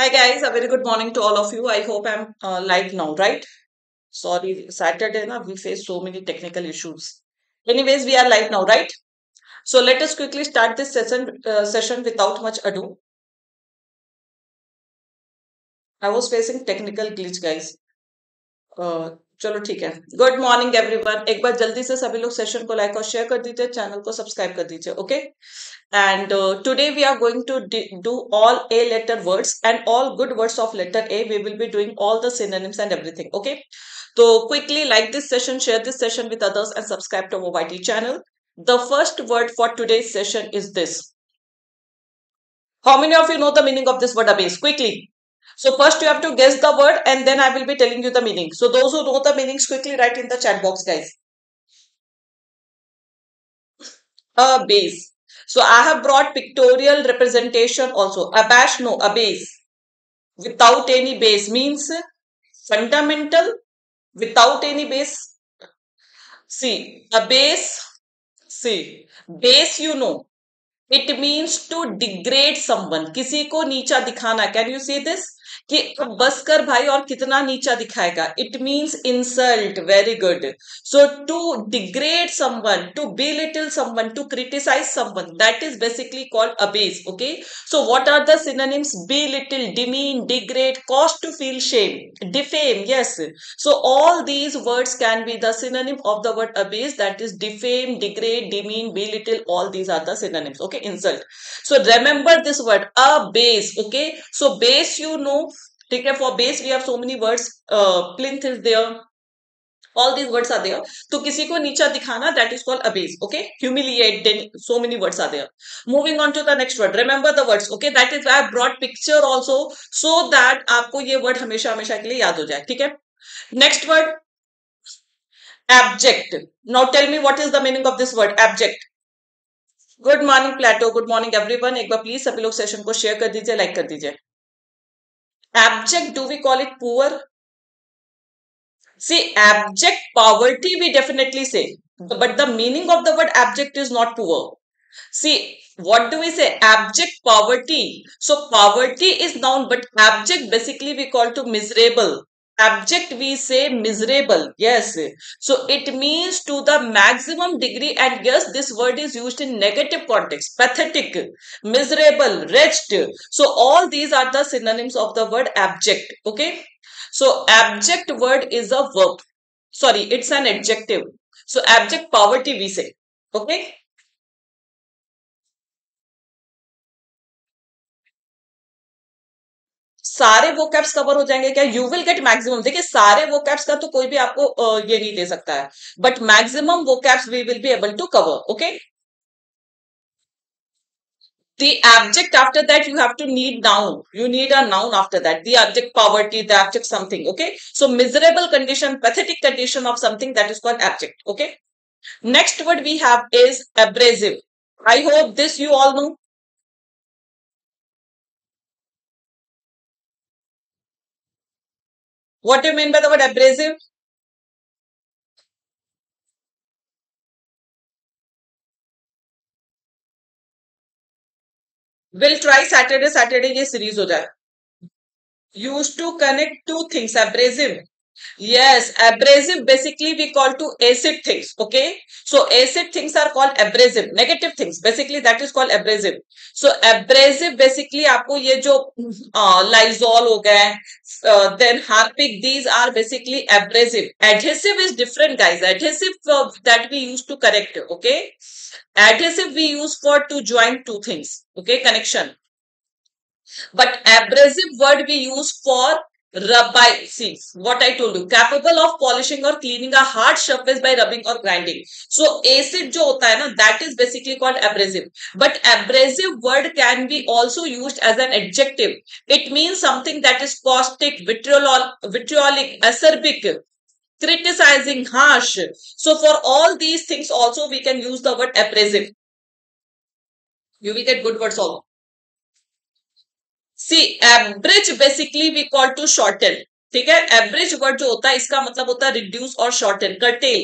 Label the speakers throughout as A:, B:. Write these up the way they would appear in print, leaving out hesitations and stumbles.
A: Hi guys, a very good morning to all of you. I hope I'm live now, right? Sorry, Saturday na we face so many technical issues. Anyways, we are live now, right? So let us quickly start this session without much ado. I was facing technical glitch, guys. चलो ठीक है. Good morning everyone. एक बार जल्दी से सभी लोग session को like और शेयर कर दीजिए, चैनल को सब्सक्राइब कर दीजिए, okay? And today we are going to do all A letter words and all good words of letter A. We will be doing all the synonyms and everything, okay? So quickly like this session, share this session with others and subscribe to our YT channel. The first word for today's session is this. How many of you know the meaning of this word abase? Quickly. So first you have to guess the word and then I will be telling you the meaning. So those who know the meanings, quickly write in the chat box, guys. Abase. So I have brought pictorial representation also. Abash, no, abase. Without any base means fundamental, without any base. See, abase, see, base you know. It means to degrade someone. किसी को नीचा दिखाना. Can you see this? कि अब बस कर भाई और कितना नीचा दिखाएगा. It means insult. Very good. So to degrade someone, to belittle someone, to criticize someone, that is basically called abase. Okay. So what are the synonyms? Belittle, demean, degrade, cause to feel shame, defame. Yes. So all these words can be the synonym of the word abase. That is defame, degrade, demean, belittle. All these are the synonyms. Okay. Insult. So remember this word abase. Okay. So base you know. Take care. For base we have so many words. Plinth is there. All these words are there. तो किसी को नीचा दिखाना, that is called abase. Okay. Humiliate. Then so many words are there. Moving on to the next word. Remember the words. Okay. That is why I brought picture also so that आपको ये word हमेशा हमेशा के लिए याद हो जाए. ठीक है. Next word. Abject. Now tell me what is the meaning of this word abject. Good morning Plato. Good morning everyone. एक बार प्लीज सभी लोग सेशन को शेयर कर दीजिए, लाइक कर दीजिए. Abject, do we call it poor? See, abject poverty we definitely say, but the meaning of the word abject is not poor. See, what do we say? Abject poverty. So poverty is noun, but abject basically we call to miserable. Abject we say miserable. Yes. So it means to the maximum degree, and yes, this word is used in negative context. Pathetic, miserable, wretched. So all these are the synonyms of the word abject. Okay. So abject word is a verb. Sorry, it's an adjective. So abject poverty we say. Okay. सारे वो caps cover हो जाएंगे क्या? You will get maximum. देखिए सारे वो caps का तो कोई भी आपको ये नहीं दे सकता है, बट मैक्सिमम वो caps we will be able to cover. Okay. The abject after that you have to need noun. You need a noun after that. The abject poverty, the abject something. Okay. So miserable condition, pathetic condition of something, that is called abject. Okay. Next word we have is abrasive. I hope this you all know. What do you mean by the word abrasive? We'll try Saturday ये series हो जाए. Used to connect two things. Abrasive. Yes, abrasive basically we call to acid things. Okay. So acid things are called abrasive. Negative things basically that is called abrasive. So abrasive basically आपको ये जो Lysol हो गए, then Harpic, these are basically abrasive. Adhesive is different, guys. Adhesive that we use to correct. Okay. Adhesive we use for to join two things. Okay, connection. But abrasive word we use for rub by. See what I told you, capable of polishing or cleaning a hard surface by rubbing or grinding. So acid जो होता है ना, that is basically called abrasive. But abrasive word can be also used as an adjective. It means something that is caustic, vitriolic, acerbic, criticizing, harsh. So for all these things also we can use the word abrasive. You will get good words also. See average basically we call to shorten. ठीक है. Average word जो होता है इसका मतलब होता है reduce और shorten, cartel.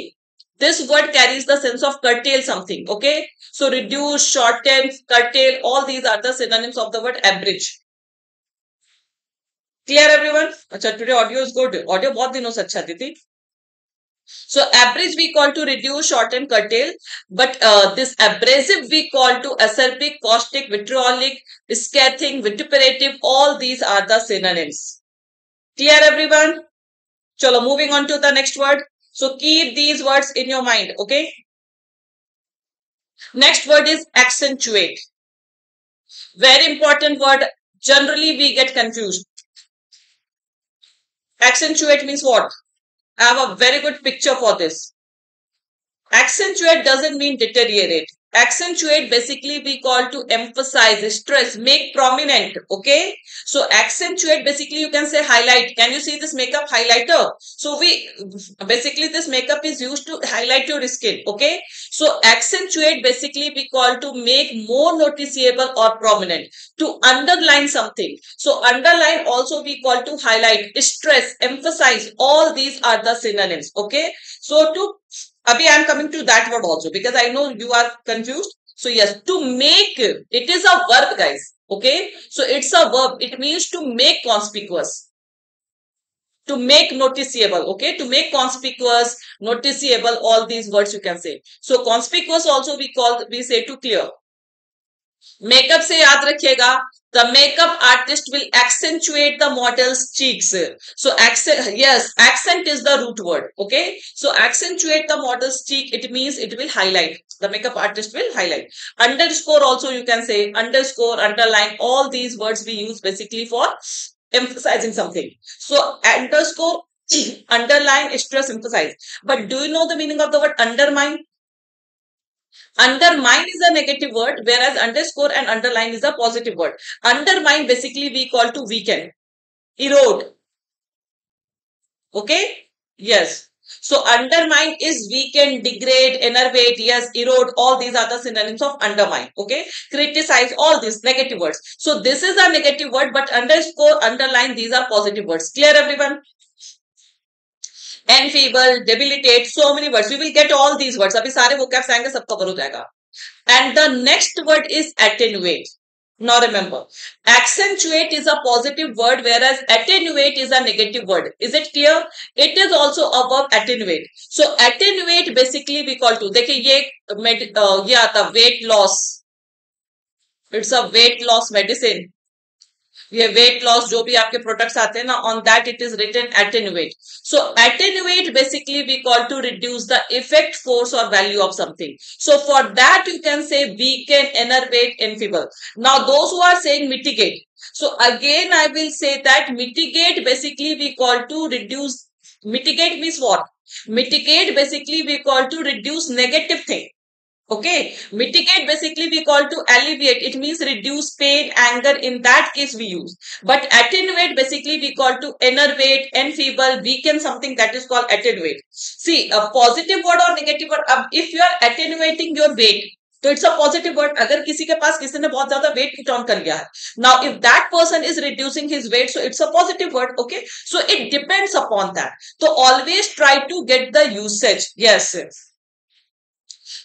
A: This word carries the sense of curtail something. Okay. So reduce, shorten, curtail, all these are the synonyms of the word average. Clear everyone? अच्छा, today audio is good. Audio बहुत दिनों से अच्छा थी. So abrasive we call to reduce, shorten, curtail, but this abrasive we call to acerbic, caustic, vitriolic, scathing, vituperative. All these are the synonyms. Clear everyone? Chalo, moving on to the next word. So keep these words in your mind. Okay. Next word is accentuate. Very important word. Generally we get confused. Accentuate means what? I have a very good picture for this. Accentuate doesn't mean deteriorate. Accentuate basically we call to emphasize, stress, make prominent. Okay. So accentuate basically you can say highlight. Can you see this makeup highlighter? So we basically this makeup is used to highlight your skin. Okay. So accentuate basically we call to make more noticeable or prominent, to underline something. So underline also we call to highlight, stress, emphasize. All these are the synonyms. Okay. So to Abhi, I am coming to that word also because I know you are confused. So yes, to make, it is a verb, guys. Okay. So it's a verb. It means to make conspicuous, to make noticeable. Okay. To make conspicuous, noticeable, all these words you can say. So conspicuous also we say to clear. Makeup से याद रखिएगा, the makeup artist will accentuate the model's cheeks. So accent, yes, accent is the root word. Okay. So accentuate the model's cheek, it means it will highlight. The makeup artist will highlight. Underscore also you can say, underscore, underline, all these words we use basically for emphasizing something. So underscore, underline, stress, emphasize. But do you know the meaning of the word undermine? Undermine is a negative word, whereas underscore and underline is a positive word. Undermine basically we call to weaken, erode. Okay? Yes. So undermine is weaken, degrade, enervate, yes, erode. All these are the synonyms of undermine. Okay? Criticize, all these negative words. So this is a negative word, but underscore, underline, these are positive words. Clear everyone? Enfeeble, debilitate, so many words. We will get all these words. अभी सारे vocabs आएंगे, सब cover हो जाएगा. And the next word is attenuate. Now remember, accentuate is a positive word, whereas attenuate is a negative word. Is it clear? It is also a verb, attenuate. So attenuate basically we call to, देखिए ये आता weight loss. It's a weight loss medicine. ये weight loss जो भी आपके products आते हैं ना, on that it is written attenuate. So attenuate basically we call to reduce the effect, force और value of something. So for that you can say weaken, enervate, enfeeble. Now those who are saying mitigate, so again I will say that mitigate basically we call to reduce. Mitigate means what? Mitigate basically we call to reduce negative thing. Okay, mitigate basically we call to alleviate. It means reduce pain, anger. In that case we use. But attenuate basically we call to enervate, enfeeble, weaken something, that is called attenuate. See, a positive word or negative word. If you are attenuating your weight, तो it's a positive word. अगर किसी के पास किसी ने बहुत ज्यादा weight put on कर लिया है, now if that person is reducing his weight, so it's a positive word. Okay, so it depends upon that. तो always try to get the usage. Yes.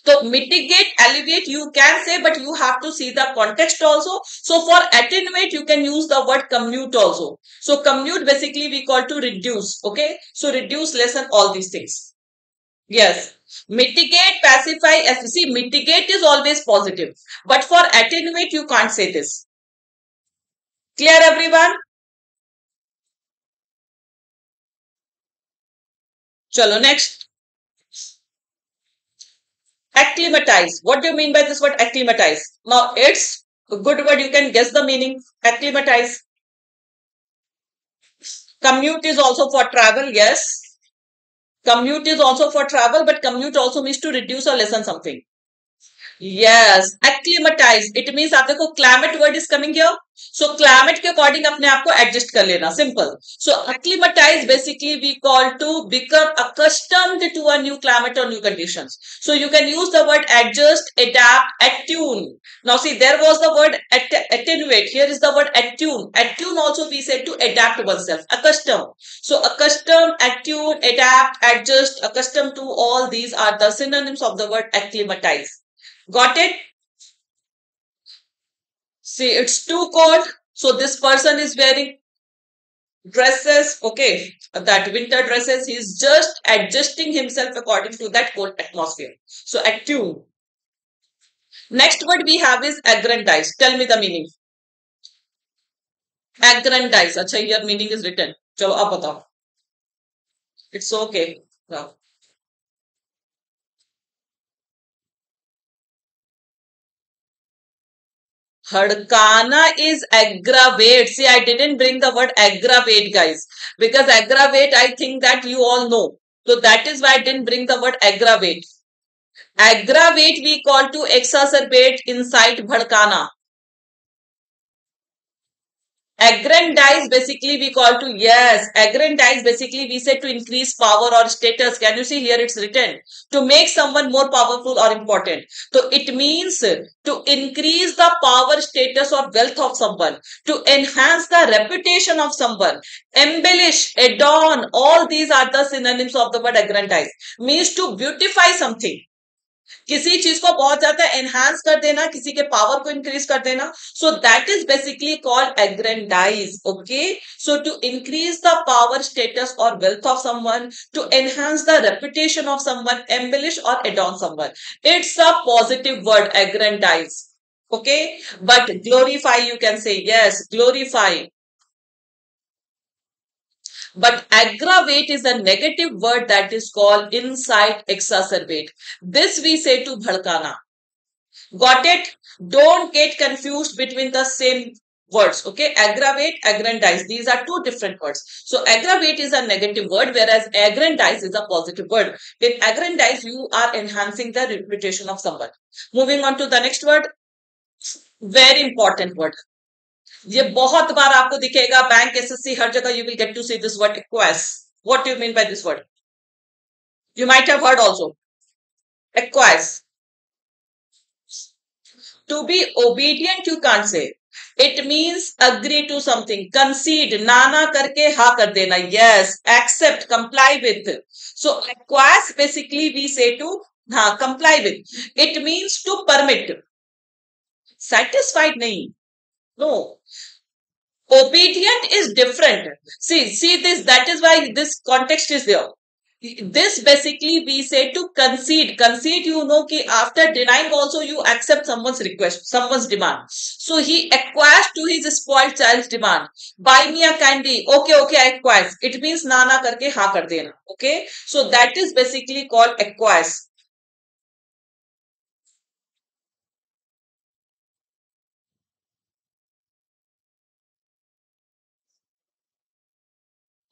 A: So mitigate, alleviate you can say, but you have to see the context also. So for attenuate, you can use the word commute also. So commute basically we call to reduce. Okay. So reduce, lessen, all these things. Yes. Mitigate, pacify. See, mitigate is always positive. But for attenuate, you can't say this. Clear everyone? Chalo, next. Acclimatize. What do you mean by this word acclimatize? Now, it's a good word. You can guess the meaning. Acclimatize. Commute is also for travel. Yes. Commute is also for travel, but commute also means to reduce or lessen something. Yes, acclimatize. It means आप देखो climate word is coming here. So climate के according अपने आप को adjust कर लेना. Simple. So acclimatize basically we call to become accustomed to a new climate or new conditions. So you can use the word adjust, adapt, attune. Now see, there was the word attenuate. Here is the word attune. Attune also we said to adapt oneself. Accustom. So accustom, attune, adapt, adjust, accustomed to, all these are the synonyms of the word acclimatize. Got it? See, it's too cold. So this person is wearing dresses, okay, that winter dresses, he's just adjusting himself according to that cold atmosphere. So attune. Next word we have is aggrandize. Tell me the meaning. Aggrandize. अच्छा, here meaning is written. चलो आप बताओ. It's okay. Now, Hadkana is aggravate. See, I didn't bring the word aggravate, guys, because aggravate, I think that you all know. So that is why I didn't bring the word aggravate. Aggravate we call to exacerbate, incite, bhadkana. Aggrandize basically we call to, yes, aggrandize basically we say to increase power or status. Can you see here it's written? To make someone more powerful or important. So it means to increase the power, status or wealth of someone, to enhance the reputation of someone, embellish, adorn, all these are the synonyms of the word aggrandize. Means to beautify something. किसी चीज को बहुत ज्यादा enhance कर देना, किसी के power को इंक्रीज कर देना. So that is basically called aggrandize. Okay, so to increase the power, status और wealth of someone, to enhance the reputation of someone, embellish और adorn someone. It's a positive word, aggrandize. Okay, but glorify you can say, yes, glorify. But aggravate is a negative word that is called incite, exacerbate. This we say to bhadkana. Got it? Don't get confused between the same words. Okay, aggravate, aggrandize. These are two different words. So aggravate is a negative word, whereas aggrandize is a positive word. In aggrandize, you are enhancing the reputation of someone. Moving on to the next word. Very important word. ये बहुत बार आपको दिखेगा, bank, SSC, हर जगह you will get to see this word acquiesce. What do you mean by this word? You might have heard also. Acquiesce. To be obedient you can't say. It means agree to something. Concede, नाना करके हाँ कर देना. Yes, accept, comply with. So acquiesce basically we say to हाँ, comply with. It means to permit. Satisfied नहीं. No. Obedient is different. See this, that is why this context is there. This basically we say to concede. Concede, you know, ki after denying also you accept someone's request, someone's demand. So he acquiesced to his spoiled child's demand. Buy me a candy. Okay, I acquiesce. It means na na karke ha kar dena. Okay, so that is basically called acquiesce.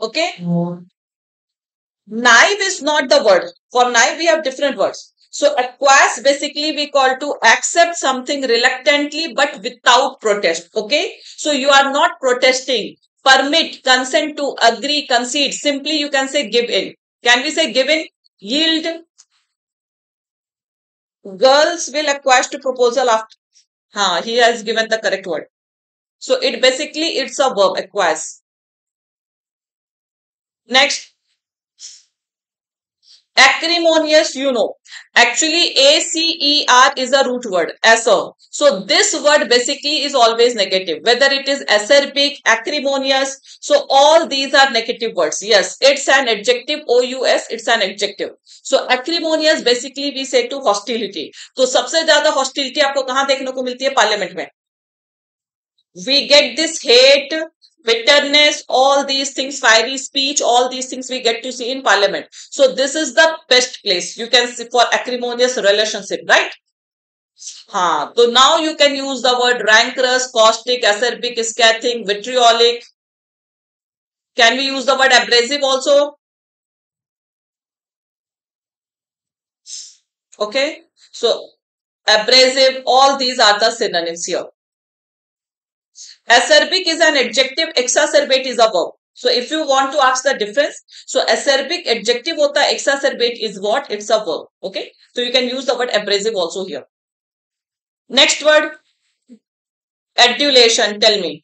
A: Okay, naive is not the word. For naive we have different words. So acquiesce basically we call to accept something reluctantly but without protest. Okay, so you are not protesting. Permit, consent to, agree, concede. Simply you can say give in. Can we say give in? Yield. Girls will acquiesce to proposal after. He has given the correct word. So it basically it's a verb, acquiesce. Next, acrimonious, you know. Actually, ACER is a root word, acer. So this word basically is always negative. Whether it is acerbic, acrimonious, so all these are negative words. Yes, it's an adjective, OUS, it's an adjective. So acrimonious basically we say to hostility. तो सबसे ज्यादा hostility आपको कहाँ देखने को मिलती है? Parliament में. We get this hate, bitterness, all these things, fiery speech, all these things we get to see in parliament. So this is the best place you can see for acrimonious relationship, right? So now you can use the word rancorous, caustic, acerbic, scathing, vitriolic. Can we use the word abrasive also? Okay, so abrasive, all these are the synonyms here. Acerbic is an adjective, exacerbate is a verb. So if you want to ask the difference, so acerbic adjective hota hai, exacerbate is what? It's a verb. Okay, so you can use the word abrasive also here. Next word, adulation. Tell me.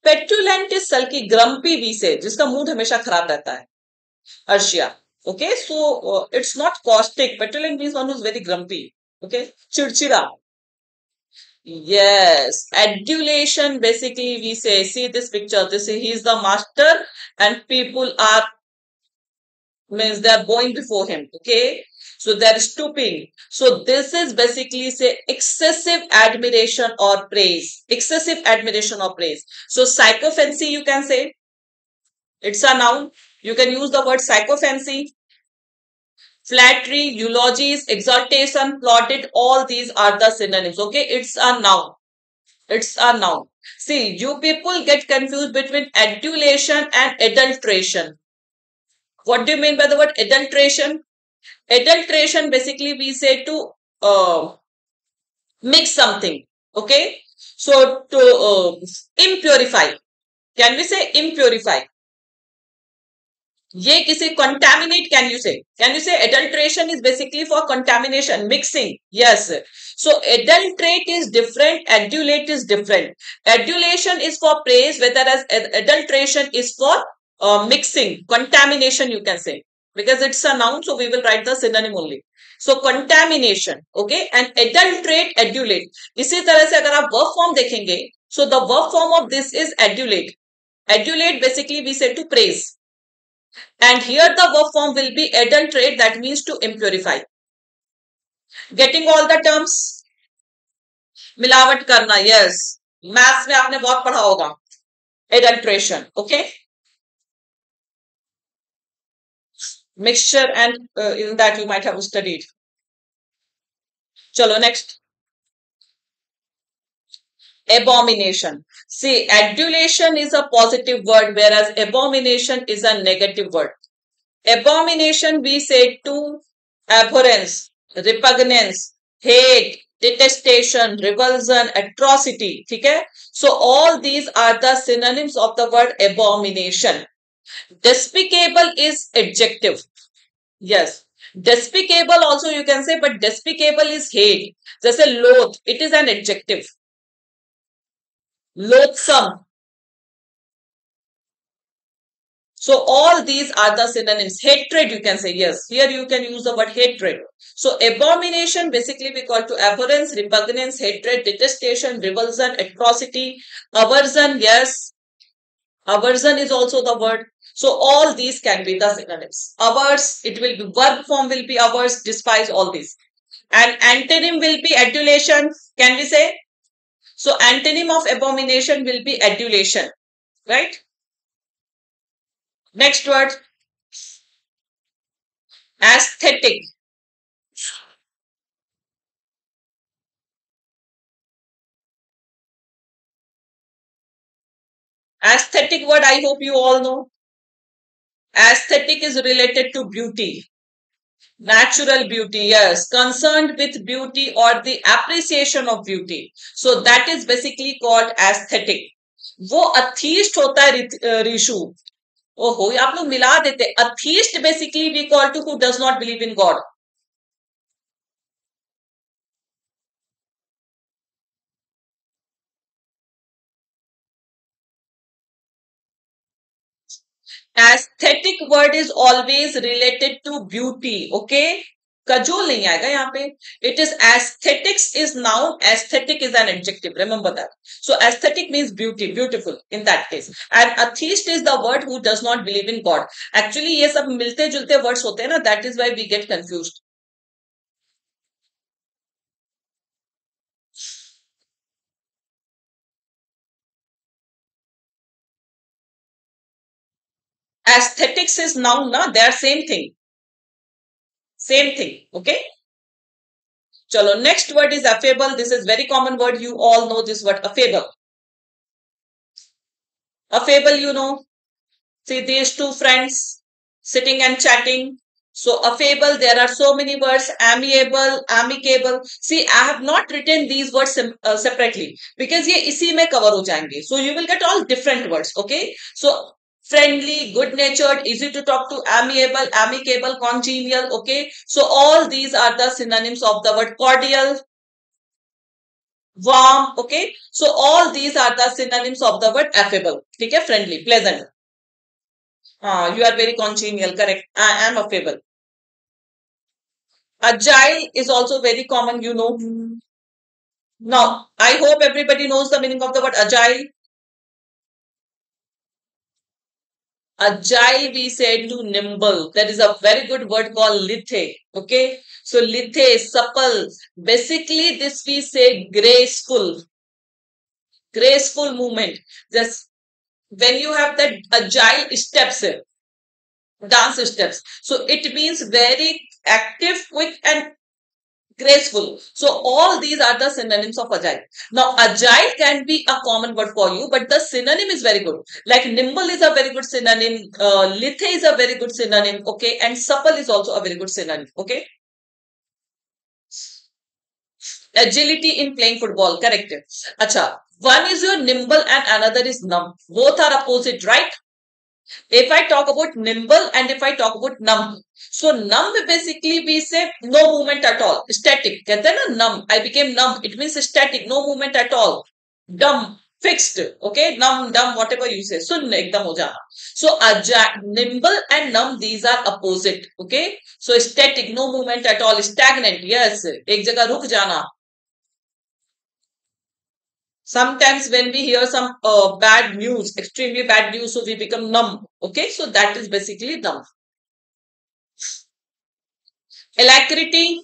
A: Petulant is sulky, grumpy we say, जिसका mood हमेशा खराब रहता है. Arshia. Okay, so it's not caustic. Petulant means one who's very grumpy. Okay, चिड़चिड़ा. Yes, adulation basically we say, see this picture, this is, he is the master and people are, means they are bowing before him, okay? So they're stooping. So this is basically say excessive admiration or praise. Excessive admiration or praise. So sycophancy you can say, it's a noun. You can use the word sycophancy. Flattery, eulogies, exaltation, plaudit, all these are the synonyms, okay? It's a noun. It's a noun. See, you people get confused between adulation and adulteration. What do you mean by the word adulteration? Adulteration basically we say to mix something. Okay. So to impurify. Can we say impurify? ये किसी contaminate can you say adulteration is basically for contamination mixing. Yes, so adulterate is different, adulate is different. Adulation is for praise, whereas adulteration is for mixing, contamination you can say, because it's a noun, so we will write the synonym only. So contamination, okay, and adulterate, adulate. इसी तरह से अगर आप verb form देखेंगे, so the verb form of this is adulate. Adulate basically we say to praise. And here the verb form will be adulterate, that means to impurify. Getting all the terms? मिलावट करना, yes. Maths में आपने बहुत पढ़ा होगा adulteration, okay? Mixture and in that you might have studied. Chalo next. Abomination. See, adulation is a positive word, whereas abomination is a negative word. Abomination we say to abhorrence, repugnance, hate, detestation, revulsion, atrocity. Okay? So all these are the synonyms of the word abomination. Despicable is adjective. Yes. Despicable also you can say, but despicable is hate. Just a loath, it is an adjective. Loathsome. So all these are the synonyms. Hatred, you can say, yes. Here you can use the word hatred. So abomination, basically we call to abhorrence, repugnance, hatred, detestation, revulsion, atrocity, aversion, yes. Aversion is also the word. So all these can be the synonyms. Averse, it will be, verb form will be averse, despise, all these. And antonym will be adulation. Can we say? So antonym of abomination will be adulation, right? Next word, aesthetic. Aesthetic word, I hope you all know. Aesthetic is related to beauty. Natural beauty, yes. Concerned with beauty or the appreciation of beauty. So that is basically called aesthetic. वो atheist होता है ऋषु. ओहो, आप लोग मिला देते. Atheist basically we call to who does not believe in God. Aesthetic word is always related to beauty. Okay, cajole नहीं आएगा यहाँ पे. It is aesthetics is noun, aesthetic is an adjective. Remember that. So aesthetic means beauty, beautiful in that case. And atheist is the word who does not believe in God. Actually ये सब मिलते जुलते words होते हैं ना. That is why we get confused. Aesthetics is noun, na. They are same thing. Same thing. Okay. Chalo, next word is affable. This is very common word. You all know this word, affable. Affable, you know. See these two friends sitting and chatting. So affable, there are so many words, amiable, amicable. See, I have not written these words separately because ये इसी में cover हो जाएंगे. So you will get all different words, okay? So friendly, good-natured, easy to talk to, amiable, amicable, congenial, okay? So all these are the synonyms of the word cordial, warm, okay? So all these are the synonyms of the word affable, okay? Friendly, pleasant. You are very congenial, correct. I am affable. Agile is also very common, you know. Now, I hope everybody knows the meaning of the word agile. Agile, we said to nimble. There is a very good word called lithe. Okay. So lithe, supple. Basically, this we say graceful. Graceful movement. Just when you have that agile steps, dance steps. So it means very active, quick, and graceful. So all these are the synonyms of agile. Now, agile can be a common word for you, but the synonym is very good. Like nimble is a very good synonym. Lithe is a very good synonym. Okay. And supple is also a very good synonym. Okay. Agility in playing football. Correct. Acha. One is your nimble and another is numb. Both are opposite, right? If I talk about nimble and if I talk about numb. So numb basically we say no movement at all. Static. कहते हैं ना numb. I became numb. It means static. No movement at all. Dumb. Fixed. Okay. Numb, dumb, whatever you say. सुन्न एकदम हो जाना. So nimble and numb, these are opposite. Okay. So static. No movement at all. Stagnant. Yes. एक जगह रुक जाना. Sometimes when we hear some bad news, extremely bad news, so we become numb. Okay, so that is basically numb. Alacrity.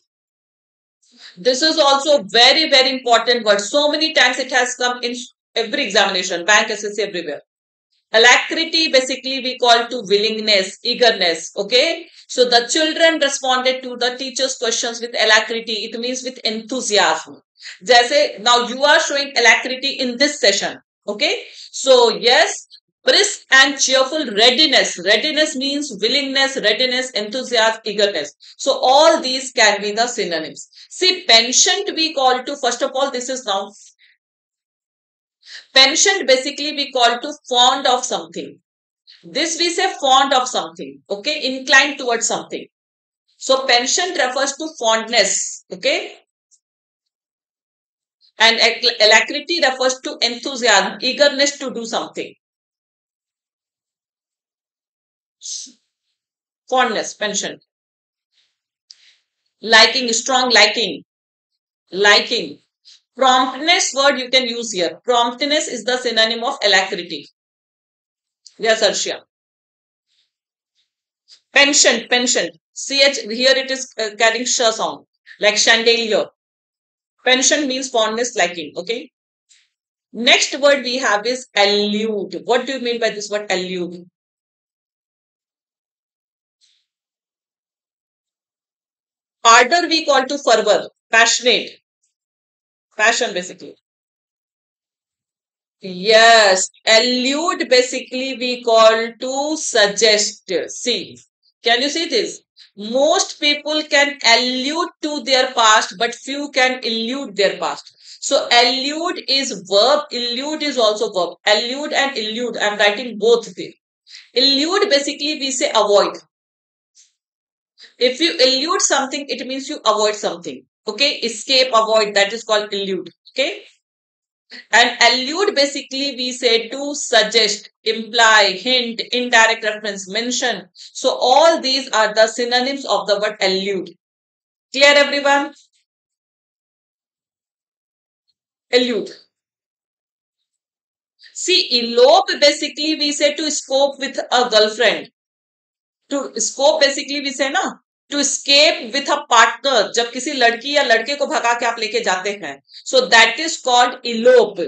A: This is also very, very important word. So many times it has come in every examination, bank, SSC, everywhere. Alacrity basically we call to willingness, eagerness. Okay, so the children responded to the teacher's questions with alacrity. It means with enthusiasm. जैसे now you are showing alacrity in this session. Okay, so yes, brisk and cheerful readiness. Readiness means willingness, readiness, enthusiasm, eagerness. So all these can be the synonyms. See, penchant we call to, first of all, this is now penchant basically we call to fond of something. This we say fond of something. Okay, inclined towards something. So penchant refers to fondness. Okay, and alacrity refers to enthusiasm, eagerness to do something. Fondness, penchant. Liking, strong liking. Liking. Promptness word you can use here. Promptness is the synonym of alacrity. Yes, Arshia. Penchant, penchant. CH, here it is carrying sh sound. Like chandelier. Penchant means fondness, liking. Okay. Next word we have is allude. What do you mean by this word allude? Ardor we call to fervor. Passionate. Passion basically. Yes, allude basically we call to suggest. See, can you see this? Most people can allude to their past, but few can elude their past. So allude is verb, elude is also verb. Allude and elude, I'm writing both there. Elude basically we say avoid. If you elude something, it means you avoid something. Okay, escape, avoid, that is called elude. Okay. And allude basically we say to suggest, imply, hint, indirect reference, mention. So all these are the synonyms of the word allude. Clear everyone? Allude. See, elope basically we say to scope with a girlfriend. To scope basically we say na to escape with a partner. जब किसी लड़की या लड़के को भगा के आप लेके जाते हैं. So that is called elope.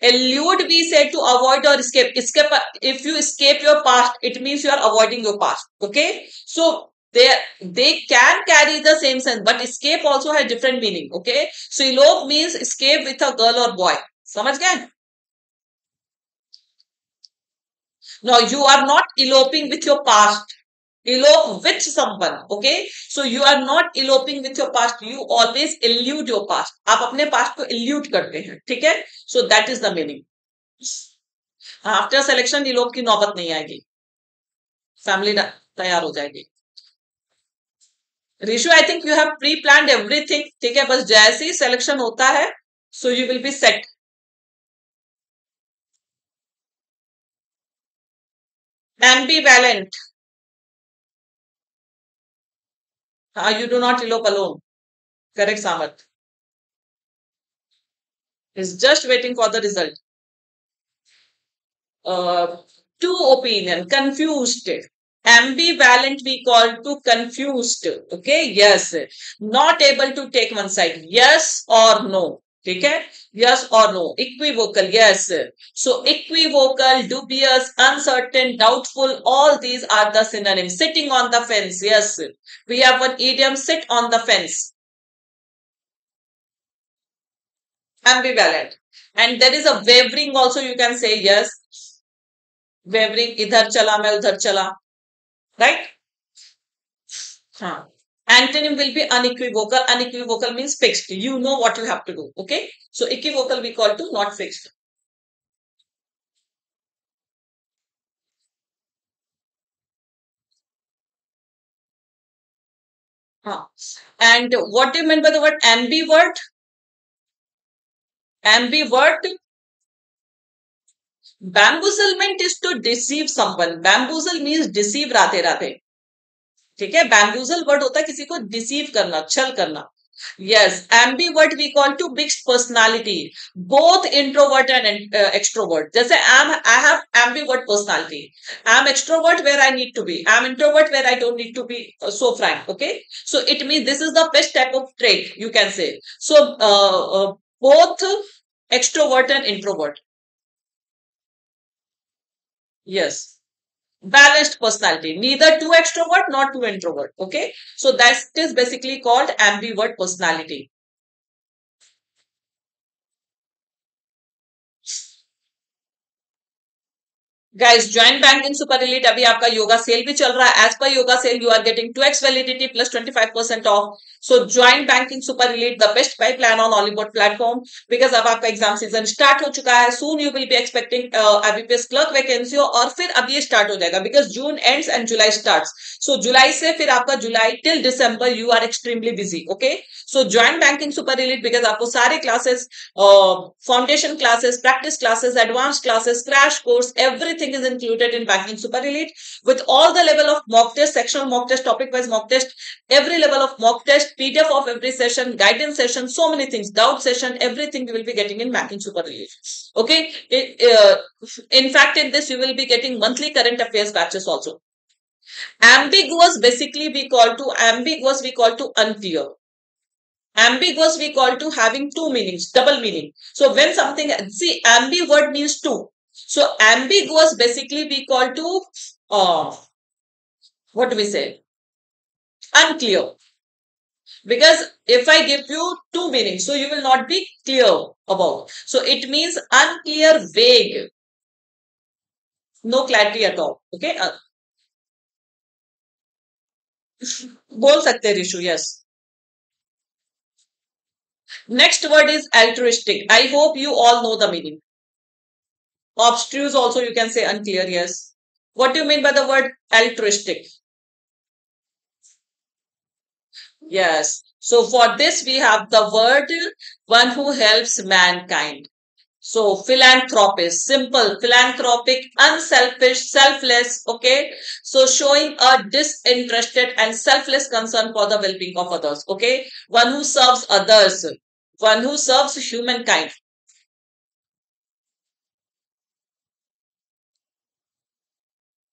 A: Elude we say to avoid or escape. Escape. If you escape your past, it means you are avoiding your past. Okay. So they can carry the same sense, but escape also has different meaning. Okay. So elope means escape with a girl or boy. समझ गए? Now you are not eloping with your past. Elope with someone. Okay. So you are not eloping with your past. You always elude your past. आप अपने past को elude करते हैं. ठीक है? So that is the meaning. After selection ये लोग की नौबत नहीं आएगी. फैमिली तैयार हो जाएगी. Rishu I think you have pre plan everything. ठीक है, बस जैसे ही सिलेक्शन होता है so you will be set. Ambivalent. You do not elope alone. Correct Samarth. Is just waiting for the result. Uh, Two opinion, confused. Ambivalent we call to confused. Okay, yes. Not able to take one side. Yes or no. Okay, yes or no. Equivocal, yes. So equivocal, dubious, uncertain, doubtful, all these are the synonyms. Sitting on the fence, yes. We have one idiom, sit on the fence. Ambivalent. And there is a wavering also, you can say yes. Wavering, idhar chala, main udhar chala. Right? Huh. Antonym will be unequivocal. Unequivocal means fixed. You know what you have to do. Okay. So equivocal we call to not fixed. Huh. And what do you mean by the word ambivert? Ambivert, bamboozlement is to deceive someone. Bamboozle means deceive Radhe Radhe. ठीक है, बैम्बूजल word होता है किसी को deceive करना, छल करना. Yes, ambivert we call to mixed personality, both introvert and extrovert. जैसे I have ambivert personality. I'm extrovert where I need to be. I'm introvert where I don't need to be so frank. Okay, so it means this is the best type of trait you can say. So both extrovert and introvert. Yes. Balanced personality, neither too extrovert nor too introvert. Okay, so that is basically called ambivert personality. Guys, joint banking super elite अभी आपका yoga cell भी चल रहा है. As per yoga sale you are getting 2x validity plus 25% off. So joint banking super elite the best pie plan on Oliveboard platform, because अब आपका exam season start हो चुका है. Soon you will be expecting IBPS clerk vacancy, और फिर अब ये start हो जाएगा because June ends and July starts. So July से फिर आपका July till December you are extremely busy. Okay, so joint banking super elite because आपको सारे classes, foundation classes, practice classes, advance classes, crash course, everything is included in banking super elite with all the level of mock test, sectional mock test, topic wise mock test, every level of mock test, pdf of every session, guidance session, so many things, doubt session, everything you will be getting in banking super elite. Okay, in fact in this you will be getting monthly current affairs batches also. Ambiguous, basically we call to ambiguous, we call to unclear. Ambiguous we call to having two meanings, double meaning. So when something, see, ambivert means two. So ambiguous basically we call to what do we say? Unclear. Because if I give you two meanings, so you will not be clear about. So it means unclear, vague, no clarity at all. Okay. बोल सकते हैं Rishu. Yes. Next word is altruistic. I hope you all know the meaning. Obstruse also you can say unclear. Yes. What do you mean by the word altruistic? Yes. So for this we have the word one who helps mankind. So philanthropist, simple, philanthropic, unselfish, selfless. Okay. So showing a disinterested and selfless concern for the well-being of others. Okay. One who serves others, one who serves humankind.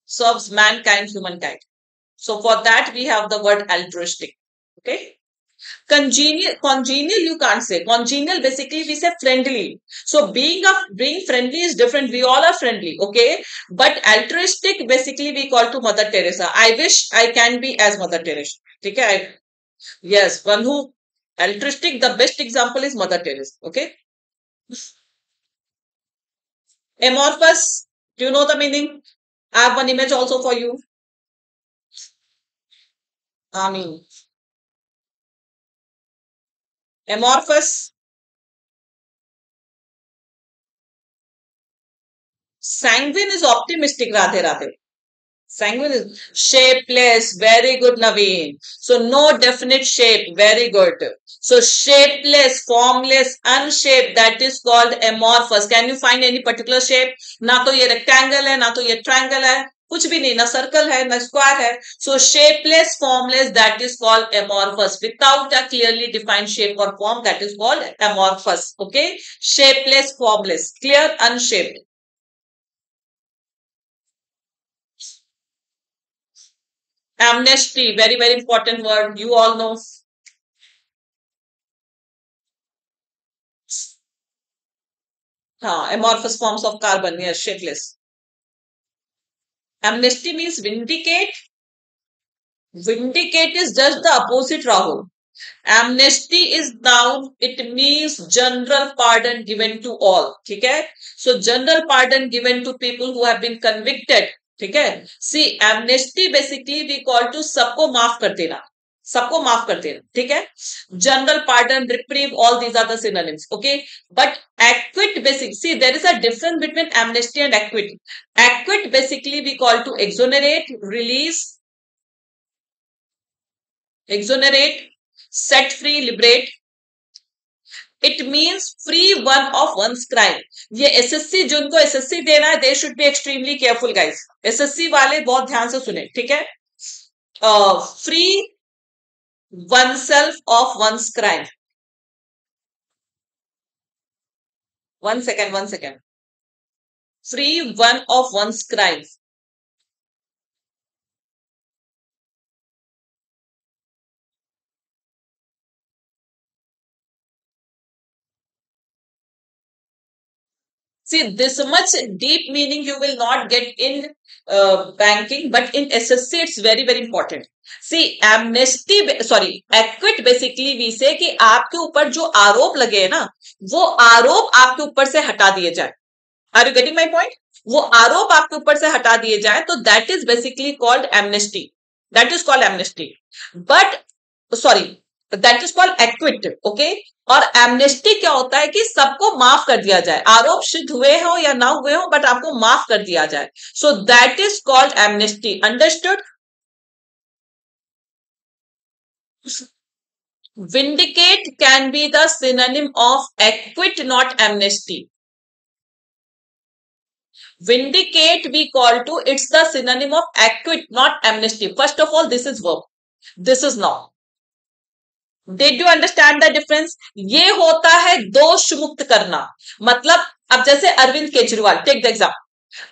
A: Serves mankind, humankind. So for that we have the word altruistic. Okay. Congenial you can't say. Congenial basically we say friendly. So being friendly is different. We all are friendly. Okay. But altruistic basically we call to Mother Teresa. I wish I can be as Mother Teresa. Okay. Yes. One who altruistic, the best example is Mother Teresa. Okay. Amorphous. Do you know the meaning? I have one image also for you. I mean, amorphous. Sanguine is optimistic, Radhe Radhe. Sanguine is shapeless. Very good, Naveen. So no definite shape. Very good. So shapeless, formless, unshaped. That is called amorphous. Can you find any particular shape? ना तो ये rectangle है, ना तो ये triangle है. कुछ भी नहीं, ना सर्कल है ना स्क्वायर है. So shapeless formless, that is called amorphous. Without a clearly defined shape और form, that is called amorphous. Okay, shapeless formless, clear, unshaped. Amnesty, very, very important word. You all know. Amorphous forms of carbon. Yes, shapeless. Amnesty means vindicate. Vindicate is just the opposite, Rahul. Amnesty is noun. It means general pardon given to all. ठीक है? So general pardon given to people who have been convicted. ठीक है? See, amnesty basically we call to सबको माफ कर देना. सबको माफ कर देना. ठीक है? General pardon, reprieve, all these are the synonyms. Okay? But acquit basic. See, there is a difference between amnesty and acquit. Acquit basically we call to exonerate, release, exonerate, set free, liberate. It means free one of one's crime. ये SSC, जिनको SSC देना है, they should be extremely careful guys. SSC वाले बहुत ध्यान से सुने. ठीक है? Free oneself of one's crime. One second. Free one of one's crime. See, this much deep meaning you will not get in banking, but in SSC it's very, very important. See, amnesty, sorry, acquit basically we say कि आपके ऊपर जो आरोप लगे हैं ना, वो आरोप आपके ऊपर से हटा दिए जाए. Are you getting my point? वो आरोप आपके ऊपर से हटा दिए जाए, तो that is basically called amnesty. That is called amnesty. But sorry, that is called equity. Okay, और एमनेस्टी क्या होता है कि सबको माफ कर दिया जाए, आरोप सिद्ध हुए हो या ना हुए हो, बट आपको माफ कर दिया जाए. सो that is called amnesty. Understood? Vindicate can be the synonym of acquit, not amnesty. Vindicate we call to, it's the synonym of acquit, not amnesty. First of all, this is verb, this is noun. Did you understand the difference? ये होता है दोष मुक्त करना. मतलब अब जैसे Arvind Kejriwal, take the example.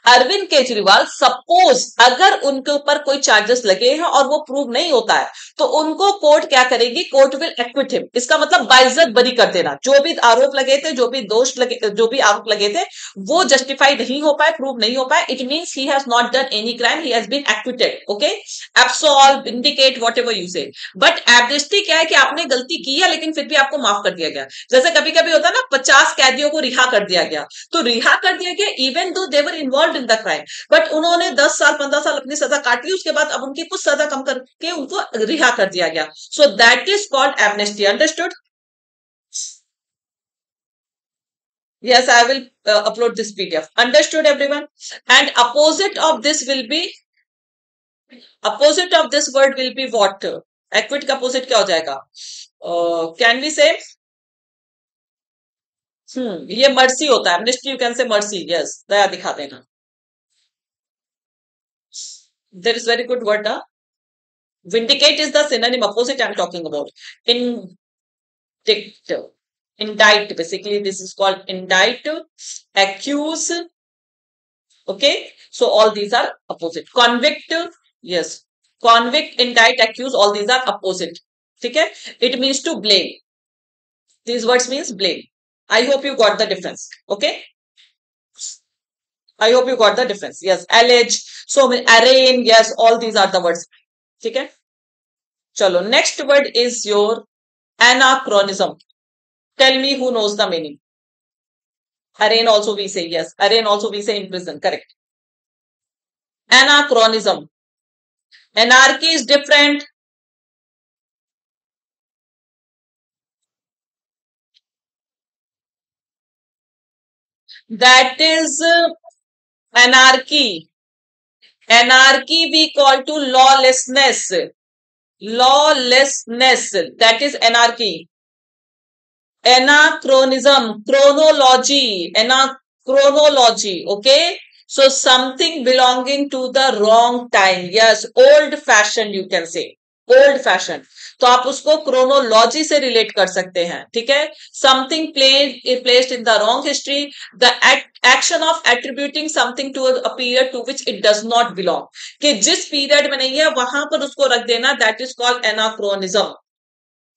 A: Arvind Kejriwal, suppose अगर उनके ऊपर कोई चार्जेस लगे हैं और वो प्रूव नहीं होता है, तो उनको कोर्ट क्या करेगी? Court will equity him. इसका मतलब बाइज्जत बरी कर देना. जो भी आरोप लगे थे, जो भी दोष लगे, जो भी आरोप लगे थे, वो जस्टिफाई नहीं हो पाए, प्रूव नहीं हो पाए. It means he has not done any crime, he has been acquitted. Okay, absolve, indicate, whatever you say. But amnesty क्या है कि आपने गलती की है लेकिन फिर भी आपको माफ कर दिया गया. जैसे कभी कभी होता है ना, 50 कैदियों को रिहा कर दिया गया, तो रिहा कर दिया गया even though they were involve in the crime, but उन्होंने 10 साल 15 साल अपनी सजा काट ली, उसके बाद अब उनकी कुछ सजा कम करके उनको रिहा कर दिया गया. सो that is called amnesty. Understood? Yes, I will upload this PDF. Understood everyone? And opposite of this will be, opposite of this word will be what? Acquit का opposite क्या हो जाएगा? Can we say? ये mercy होता है. Amnesty you can say mercy. Yes, दया दिखा देना. There is very good word. Vindicate is the synonym opposite I'm talking about. Indict. Indict. Basically, this is called indict. Accuse. Okay. So all these are opposite. Convict. Yes. Convict, indict, accuse. All these are opposite. Okay. It means to blame. These words means blame. I hope you got the difference. Okay. I hope you got the difference. Yes. Allege. So arraign. Yes. All these are the words. Okay. Chalo. Next word is your anachronism. Tell me who knows the meaning. Arraign also we say. Yes. Arraign also we say in prison. Correct. Anachronism. Anarchy is different. That is anarchy. Anarchy we call to lawlessness. Lawlessness. That is anarchy. Anachronism. Chronology. Anachronology. Okay. So something belonging to the wrong time. Yes, old fashioned you can say. Old fashioned. तो आप उसको chronology से relate कर सकते हैं. ठीक है. Something placed in the wrong history. The action of attributing something to a period to which it does not belong. कि जिस पीरियड में नहीं है वहां पर उसको रख देना, that is called anachronism.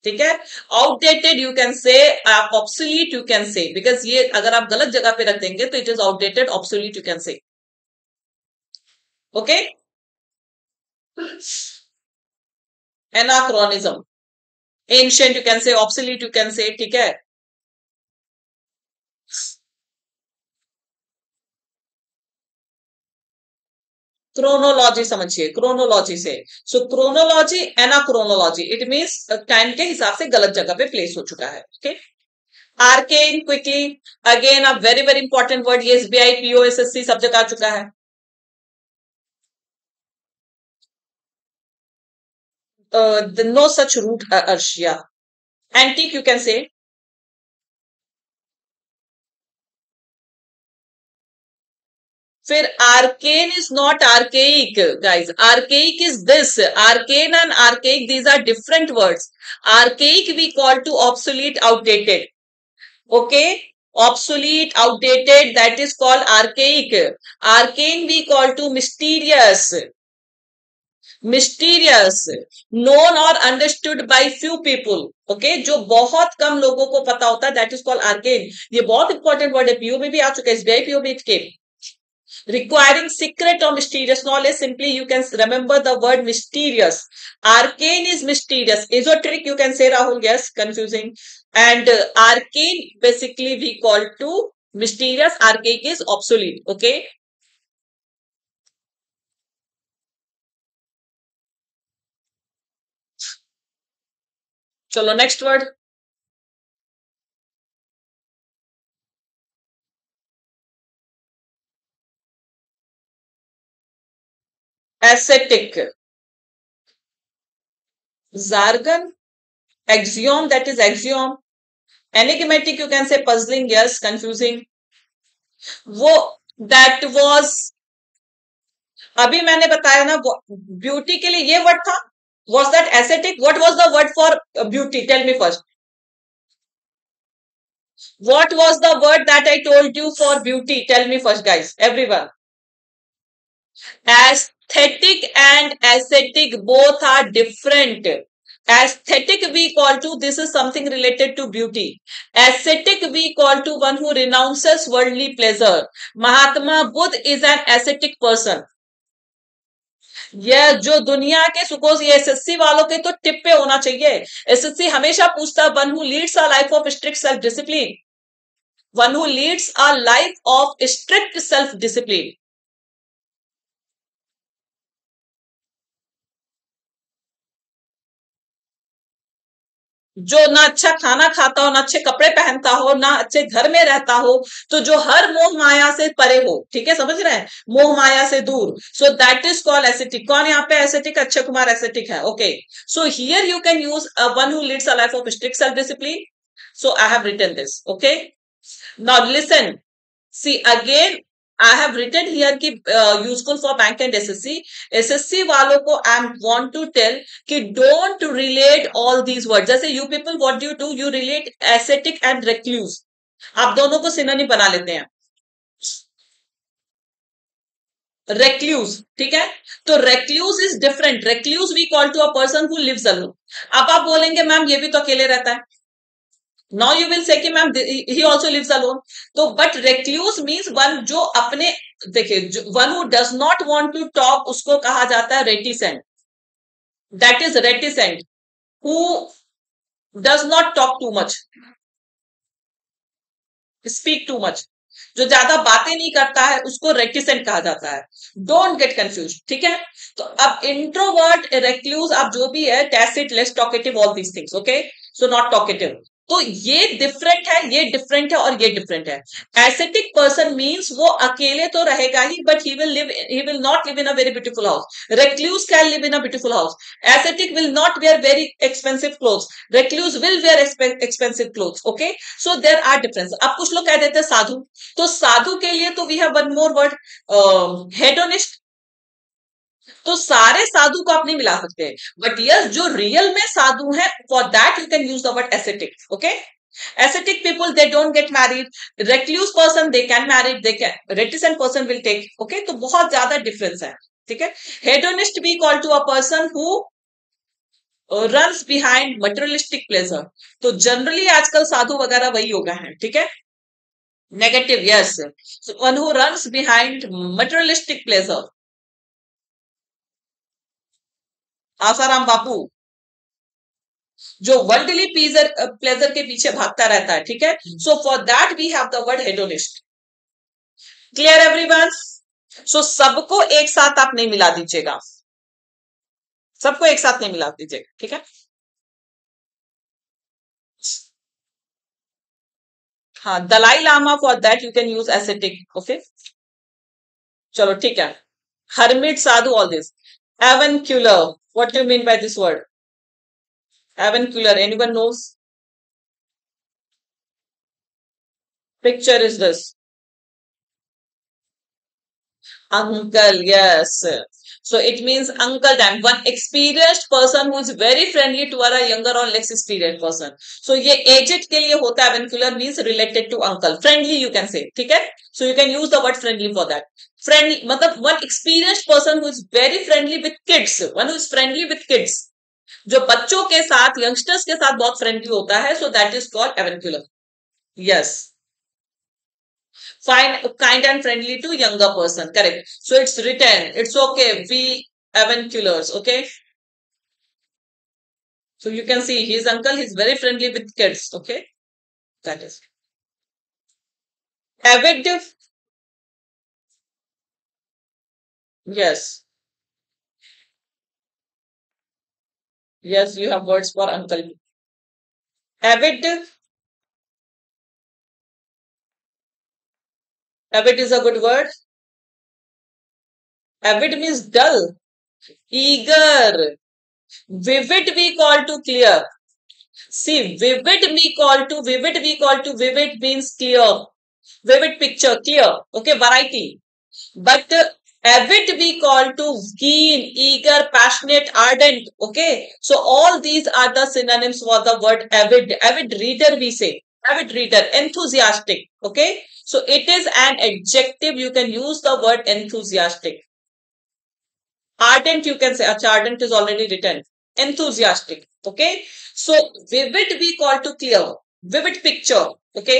A: ठीक है. Outdated you can say, obsolete you can say, because ये अगर आप गलत जगह पे रख देंगे तो it is outdated. Obsolete you can say. Okay. Anachronism. Ancient you can say, obsolete you can say. ठीक है. क्रोनोलॉजी समझिए, क्रोनोलॉजी से. So chronology, anachronology, it means time के हिसाब से गलत जगह पे प्लेस हो चुका है. Okay. Arcane, quickly, again a very very important word. ये एसबीआई, पीओएसएससी सब जगह आ चुका है. No such root, Arshia. Antique you can say. फिर arcane is not archaic, guys. Archaic is this. Arcane and archaic, these are different words. Archaic we call to obsolete, outdated. Okay. Obsolete, outdated, that is called archaic. Arcane we call to mysterious. Mysterious, known और understood by few people. Okay. जो बहुत कम लोगों को पता होता है, that is called arcane. ये बहुत इंपॉर्टेंट वर्ड है. पीओ में भी आ चुका है. एसबीआई पीओ में के. requiring secret or mysterious knowledge, simply you can remember the word mysterious. Arcane is mysterious. Esoteric you can say, Rahul. Yes, confusing. And arcane basically we call to mysterious. Archaic is obsolete. Okay. चलो next word. ascetic. Jargon, axiom, that is axiom. Enigmatic you can say, puzzling. Yes, confusing. वो that was, अभी मैंने बताया ना, beauty के लिए ये word था. was that ascetic? What was the word for beauty? Tell me first. What was the word that I told you for beauty? Tell me first, guys, everyone. Aesthetic and ascetic both are different. Aesthetic we call to, this is something related to beauty. Ascetic we call to one who renounces worldly pleasure. Mahatma Buddha is an ascetic person. यह जो दुनिया के सुकोज, ये SSC वालों के तो tip पे होना चाहिए. एसएससी हमेशा पूछता, one who leads a life of strict self discipline. One who leads a life of strict self discipline. जो ना अच्छा खाना खाता हो, ना अच्छे कपड़े पहनता हो, ना अच्छे घर में रहता हो, तो जो हर मोह माया से परे हो. ठीक है, समझ रहे हैं, मोह माया से दूर. So that is called ascetic. कौन यहाँ पे एसेटिक? अक्षय कुमार एसेटिक है. Okay. So here you can use one who leads a life of strict self discipline. So I have written this. Okay. Now listen. See again, I have written here key useful for bank and SSC. SSC वालों को I am want to tell कि don't relate all these word. जैसे you people what do do, you relate ascetic and recluse. आप दोनों को synonym बना लेते हैं. रेक्लूज. ठीक है. तो recluse is different. Recluse we call to a person who lives alone. अब आप बोलेंगे मैम ये भी तो अकेले रहता है. नाउ यू विल से कि ma'am he also lives alone. तो बट रेक्लूज मीन्स वन जो अपने, देखिए, one who does not want to talk, उसको कहा जाता है reticent. That is reticent. Who does not talk too much, speak too much, जो ज्यादा बातें नहीं करता है, उसको रेटिसेंट कहा जाता है. Don't get confuse. ठीक है. तो अब इंट्रोवर्ट, रेक्लूज, आप जो भी है, tacit, less talkative, all these things. Okay. So not talkative. तो ये डिफरेंट है, ये डिफरेंट है और ये डिफरेंट है. एसेटिक पर्सन मीन्स वो अकेले तो रहेगा ही, but he will not live in a very beautiful house. Recluse can live in a beautiful house. Ascetic will not wear very expensive clothes. Recluse will wear expensive clothes. Okay, so there are difference. अब कुछ लोग कह देते हैं साधु, तो साधु के लिए तो we have one more word, hedonist. तो सारे साधु को आप नहीं मिला सकते, बट यस जो रियल में साधु है, for that you can use the word ascetic. Okay, ascetic people they don't get married. Recluse person they can marry, they can reticent person will take. Okay, तो बहुत ज्यादा डिफरेंस है. ठीक है. hedonist be called to a person who runs behind materialistic pleasure. तो generally आजकल साधु वगैरह वही होगा है. ठीक है. Negative, yes. so one who runs behind materialistic pleasure. Asaram Bapu जो वर्ल्डली प्लेजर के पीछे भागता रहता है. ठीक है. So for that we have the word hedonist. Clear everyone? So सबको एक साथ आप नहीं मिला दीजिएगा, सबको एक साथ नहीं मिला दीजिएगा. ठीक है. हाँ, Dalai Lama, for that you can use ascetic. Okay, चलो ठीक है. Hermit, sadhu, all this. Avuncular, what do you mean by this word? Avuncular, anyone knows? Picture is this uncle, yes. So it means uncle time, one experienced person who is very friendly to a younger or less experienced person. So ये aged के लिए होता है. avuncular means related to uncle, friendly you can say. ठीक है. So you can use the word friendly for that. Friendly मतलब one experienced person who is very friendly with kids, one who is friendly with kids, जो बच्चों के साथ, youngsters के साथ बहुत फ्रेंडली होता है. So that is called avuncular. Yes. Fine, kind and friendly to younger person. Correct. So it's written. It's okay. We avunculars. Okay. So you can see his uncle. He's very friendly with kids. Okay. That is. Avid. Yes. Yes, you have words for uncle. Avid. Avid is a good word. Avid means dull, eager. Vivid we call to clear. See, vivid we call to vivid means clear. Vivid picture, clear. Okay, variety. But avid we call to keen, eager, passionate, ardent. Okay, so all these are the synonyms for the word avid. Avid reader we say. Avid reader, enthusiastic. Okay, so it is an adjective. You can use the word enthusiastic. Ardent you can say. Achha, ardent is already written. Enthusiastic. Okay, so vivid we call to clear. Vivid picture. Okay,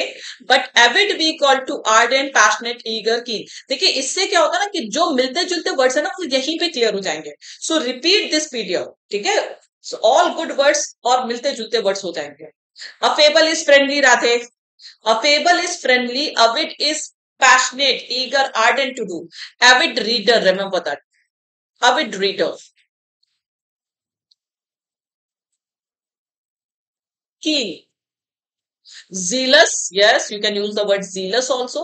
A: but avid we call to ardent, passionate, eager, keen. देखिए इससे क्या होगा ना कि जो मिलते जुलते words है ना वो यहीं पे क्लियर हो जाएंगे. सो रिपीट दिस पीरियड. ठीक है. सो ऑल गुड वर्ड्स और मिलते जुलते वर्ड्स हो जाएंगे. Affable is friendly, Radhe. Affable is friendly. Avid is passionate, eager, ardent to do. Avid reader, remember that. Avid reader. Keen. Zealous, yes, you can use the word zealous also.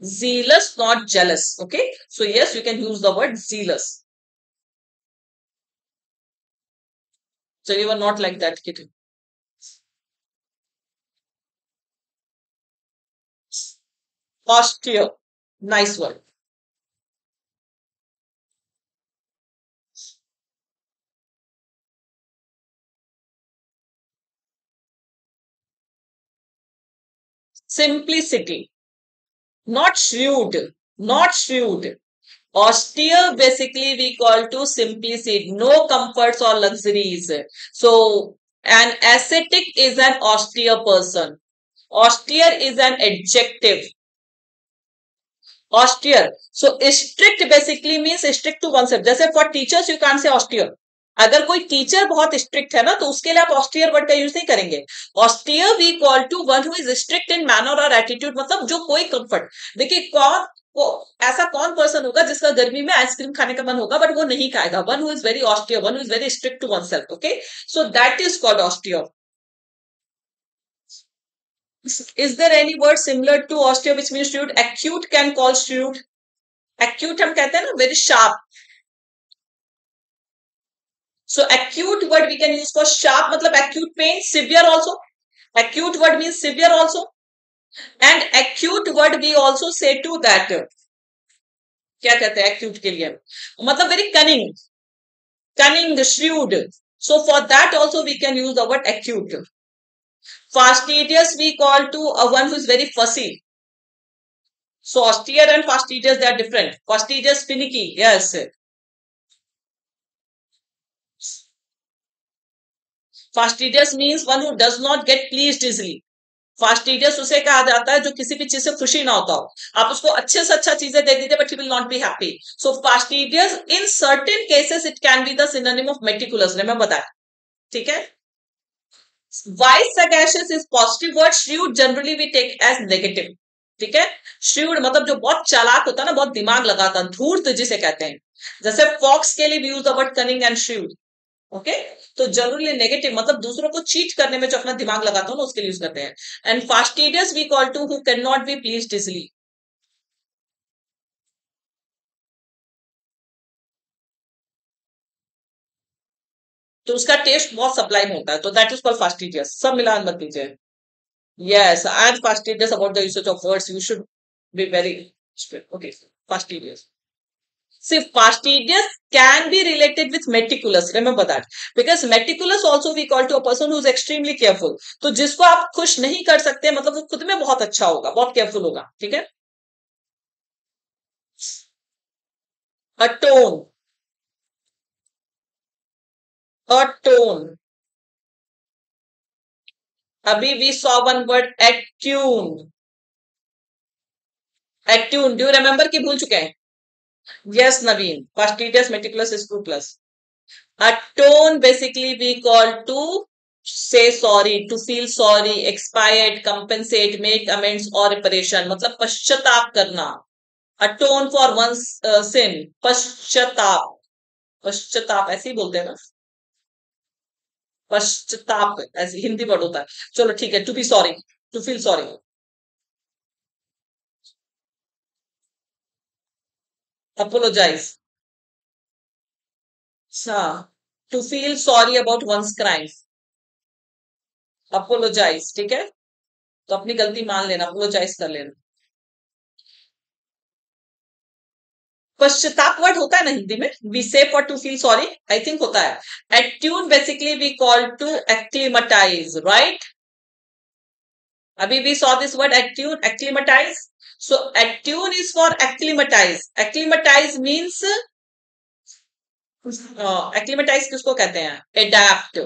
A: Zealous, not jealous. Okay, so yes, you can use the word zealous. So you are not like that, kitten. Austere, nice word. Simplicity, not shrewd, not shrewd. Austere basically we call to simplicity, no comforts or luxuries. So an ascetic is an austere person. Austere is an adjective. Austere. So strict basically means strict to oneself. जैसे for teachers you can't say austere. अगर कोई teacher बहुत strict है ना तो उसके लिए आप ऑस्टियर वर्ड का यूज नहीं करेंगे. Austere we call to one who is strict in manner और एटीट्यूड, मतलब जो कोई कंफर्ट. देखिए ऐसा कौन पर्सन होगा जिसका गर्मी में आइसक्रीम खाने का मन होगा बट वो नहीं खाएगा. One who is very austere, one who is very strict to oneself. Okay, so that is called austere. Is there any word similar to austere which means shrewd? Acute can call shrewd. Acute हम कहते हैं ना very sharp. So acute word we can use for sharp मतलब acute pain, severe also. Acute word means severe also. And acute word we also say to that. क्या कहते हैं acute के लिए? मतलब very cunning, cunning, shrewd. So for that also we can use the word acute. Fastidious we call to a one who is very fussy. So austere and fastidious they are different. Fastidious finicky, yes. Fastidious means one who does not get pleased easily. Fastidious उसे कहा जाता है जो किसी भी चीज से खुशी ना होता हो. आप उसको अच्छे से अच्छा चीजें दे दीजिए but he will not be happy. So fastidious in certain cases it can be the synonym of meticulous. Remember that. ठीक है. Wise sagacious is positive word. Shrewd generally we take as negative. ठीक है. श्रीउड मतलब जो बहुत चालाक होता है ना, बहुत दिमाग लगाता, धूर्त जिसे कहते हैं. जैसे फॉक्स के लिए भी use the word cunning and shrewd. Okay. तो जनरली नेगेटिव मतलब दूसरों को चीट करने में जो अपना दिमाग लगाता हो ना उसके लिए यूज करते हैं. And fastidious we call to who can not be pleased easily. तो उसका टेस्ट बहुत सप्लाइम होता है, तो दैट इज कॉल्ड फास्टिडियस. सब मिलान मत दीजिए. Yes, I am fastidious about the usage of words. You should be very okay. Fastidious. See, fastidious can be related with meticulous. Remember that. Because meticulous also we call to a person who is extremely careful. तो जिसको आप खुश नहीं कर सकते मतलब वो खुद में बहुत अच्छा होगा, बहुत केयरफुल होगा. ठीक है. A tone. A tone. अभी we saw one word attune. Attune. Do you remember कि भूल चुके हैं? Yes, Naveen. Fastidious, meticulous is 2 plus. A tone basically we call to say sorry, to feel sorry, expiate, compensate, make amends or reparation. मतलब पश्चाताप करना. Atone for one's sin. पश्चाताप. पश्चाताप ऐसे ही बोलते हैं ना. पश्चाताप ऐसे हिंदी वर्ड होता है. चलो ठीक है. To be sorry, to feel sorry. Apologize. हाँ. To feel sorry about one's crime. Apologize. ठीक है. तो अपनी गलती मान लेना, apologize कर लेना. पश्चाताप वर्ड होता है ना हिंदी में. We say for to feel sorry. I think होता है. Attune basically we call to acclimatize. Right. अभी we saw this word attune, acclimatize. So attune is for acclimatize. Acclimatize means acclimatize किसको कहते हैं? Adapt.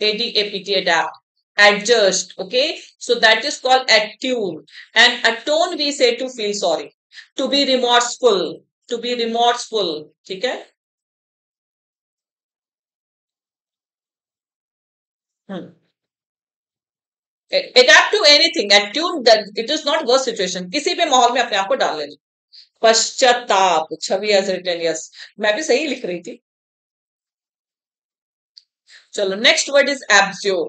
A: A D A P T. Adapt. Adjust. Okay. So that is called attune. And atone we say to feel sorry. To be remorseful. To be remorseful. ठीक है. Adapt to anything. Attune that it is not worst situation. किसी भी माहौल में अपने आप को डाल लेना. पश्चाताप. छवि has written. Yes. मैं भी सही लिख रही थी. चलो next word is abjure.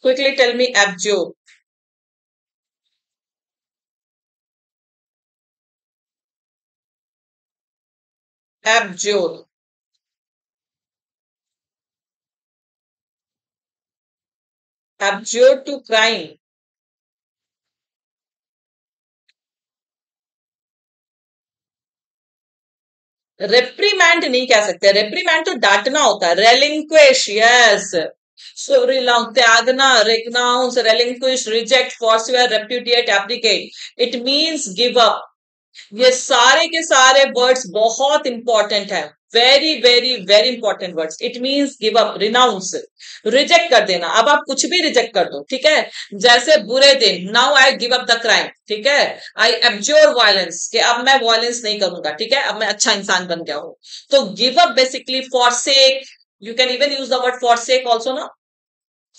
A: Quickly tell me abjure. Abjure. Abjure to crime. रेप्रीमैंड नहीं कह सकते. रेप्रीमैंड तो डांटना होता है. रेलिंक्विश. यस. सो त्यागना, renounce, relinquish, reject, forswear, repudiate, abdicate. It means give up. ये सारे के सारे वर्ड्स बहुत इंपॉर्टेंट है. Very very very important words. It means give up, renounce, reject कर देना. अब आप कुछ भी रिजेक्ट कर दो. ठीक है. जैसे बुरे दिन. Now I give up the crime. ठीक है. आई एब्ज्योर वायलेंस कि अब मैं वायलेंस नहीं करूंगा. ठीक है. अब मैं अच्छा इंसान बन गया हूं. तो give up basically forsake. You can even use the word forsake also ना.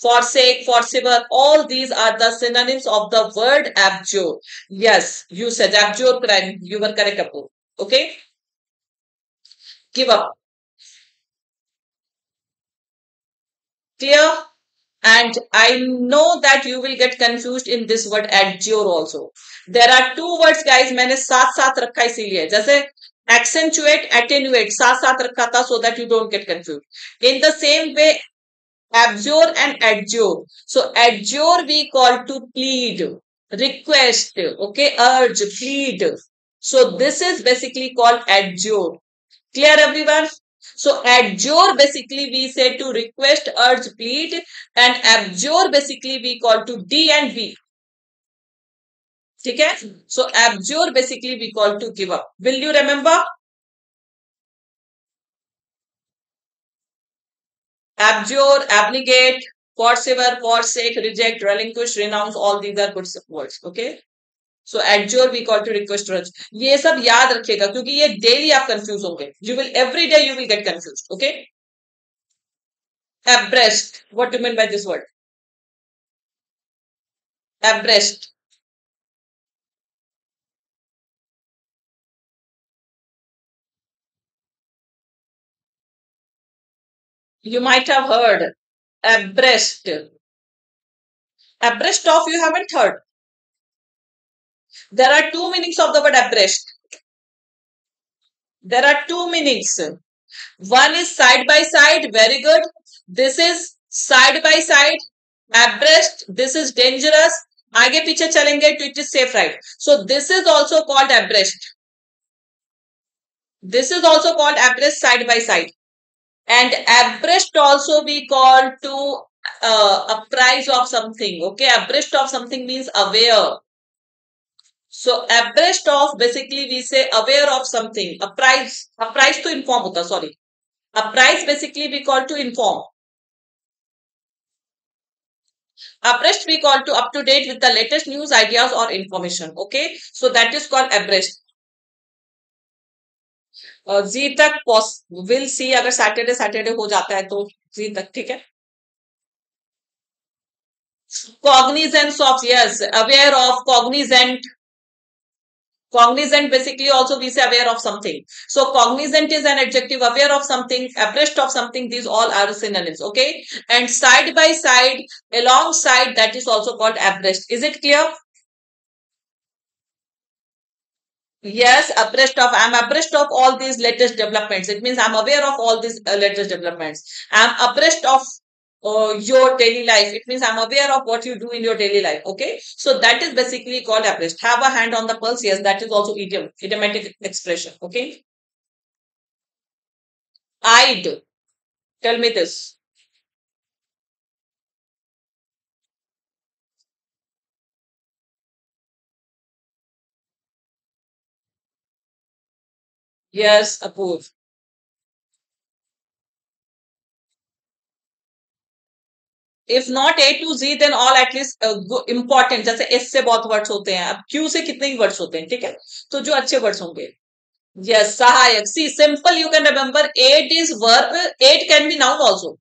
A: Forsake, forcible, all these are the synonyms of the word abjure. Yes, you said abjure crime. You were correct, Apu. Okay? Give up. Clear? And I know that you will get confused in this word adjure also. There are two words guys, मैंने साथ साथ रखा इसीलिए, जैसे accentuate, attenuate साथ साथ रखा था so that you don't get confused. In the same way, abjure and adjure. So adjure we call to plead, request, okay, urge, plead. So this is basically called adjure. Clear everyone? So adjure basically we say to request, urge, plead, and abjure basically we call to D and V. ठीक है? So abjure basically we call to give up. Will you remember? Abjure, abnegate, forsever, forsake, reject, relinquish, renounce, all these are good words. Okay? So adjure we call to request, urge. ये सब याद रखिएगा क्योंकि ये daily आप confuse होंगे. You will every day you will get confused. Okay? Abreast. What do you mean by this word? Abreast. You might have heard abreast. Abreast of you haven't heard. There are two meanings of the word abreast. There are two meanings. One is side by side. Very good. This is side by side. Abreast. This is dangerous. आगे पीछे चलेंगे तो it is safe right. So this is also called abreast. This is also called abreast side by side. And abreast also we call to apprise of something. Okay, abreast of something means aware. So abreast of basically we say aware of something. Apprise to inform hota, sorry. Apprise basically we call to inform. Abreast we call to up to date with the latest news, ideas or information. Okay, so that is called abreast. जी तक will see अगर Saturday Saturday हो जाता है तो जी तक ठीक है. Cognizance of, yes, aware of, cognizant. Cognizant basically also we say aware of something. So cognizant is an adjective, aware of something, abreast of something, these all are synonyms. Okay. And side by side, alongside, that is also called abreast. Is it clear? Yes, abreast of, I'm abreast of all these latest developments. It means I'm aware of all these latest developments. I'm abreast of your daily life. It means I'm aware of what you do in your daily life. Okay. So that is basically called abreast. Have a hand on the pulse. Yes, that is also idiom, idiomatic expression. Okay. I'd. Tell me this. Yes, approve. If not A to Z, then all at least important. जैसे S से बहुत words होते हैं. अब Q से कितने ही words होते हैं, ठीक है? तो जो अच्छे वर्ड्स होंगे. Yes, सहायक. See, simple you can remember. Aid is verb. Aid can be noun also.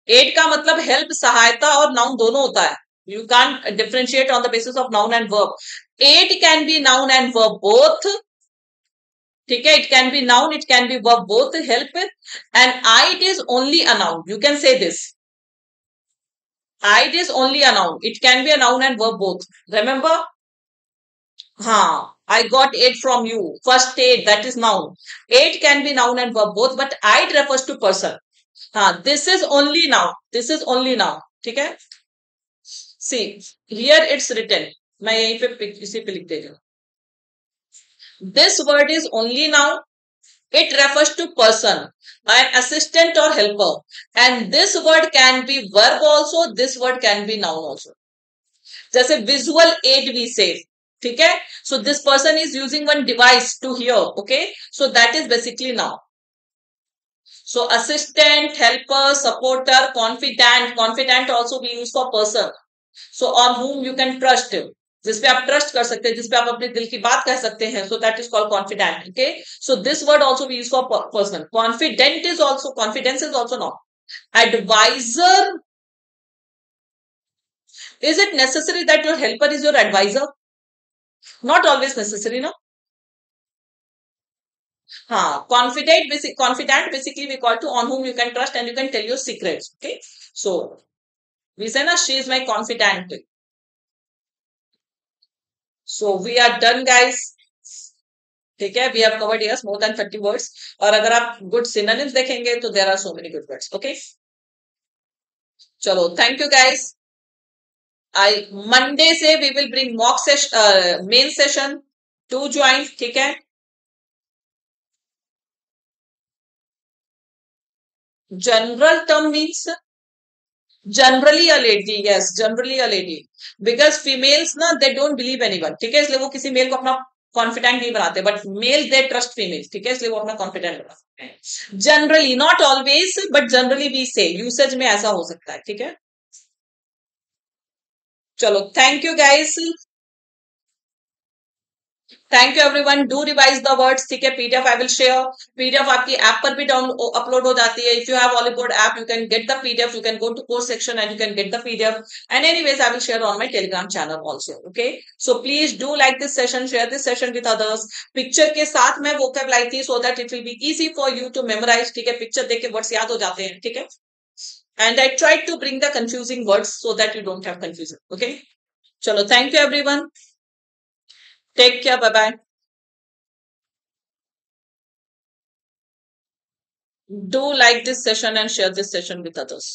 A: Aid का मतलब help, सहायता और noun दोनों होता है. You can't differentiate on the basis of noun and verb. Aid can be noun and verb both. ठीक है? It can be noun, it can be verb both. Help. And aid is only a noun. You can say this. Aid is only a noun. It can be a noun and verb both. Remember? I got aid from you. First aid, that is noun. Aid can be noun and verb both, but aid refers to person. This is only noun. This is only noun. ठीक है? See, here it's written. मैं यहीं पे इसी पे लिख दे रही हूँ. This word is only noun. It refers to person, an assistant or helper. And this word can be verb also. This word can be noun also. जैसे visual aid we say. ठीक है? So this person is using one device to hear. Okay? So that is basically noun. So assistant, helper, supporter, confidant. Confidant also we use for person. So on whom you can trust. जिस पे आप trust कर सकते हैं, जिस पे आप अपने दिल की बात कह सकते हैं. So that is called confidant. Okay. So this word also we use for person. Confident is also, confidence is also noun. Advisor. Is it necessary that your helper is your advisor? Not always necessary, no? Confidant basically we call to on whom you can trust and you can tell your secrets. Okay. So We say na, she is my confidant. So we are done, guys. ठीक है, we have covered yes more than 30 words. और अगर आप good synonyms देखेंगे तो there are so many good words. Okay, चलो, thank you guys. I Monday से we will bring mock session, main session to join. ठीक है, general term means generally a lady. Yes, generally a lady. Because females ना, they don't believe anyone. ठीक है, इसलिए वो किसी मेल को अपना कॉन्फिडेंट नहीं बनाते. But male they trust female. ठीक है, इसलिए वो अपना कॉन्फिडेंट बनाते हैं. Generally, not always, but generally we say usage में ऐसा हो सकता है. ठीक है, चलो, thank you guys. Thank you everyone. Do revise the words. ठीक है, PDF I will share. PDF आपकी ऐप पर भी डाउन अपलोड हो जाती है. If you have Oliveboard app, you can get the PDF. You can go to course section and you can get the PDF. And anyways, I will share on my Telegram channel also. Okay, so please do like this session, share this session with others. Picture के साथ मैं vocab लाई थी so that it will be easy for you to memorise. ठीक है, picture देख के words याद हो जाते हैं. ठीक है, and I try to bring the confusing words so that you don't have confusion. Okay, चलो, thank you everyone. Take care. Bye bye. Do like this session and share this session with others.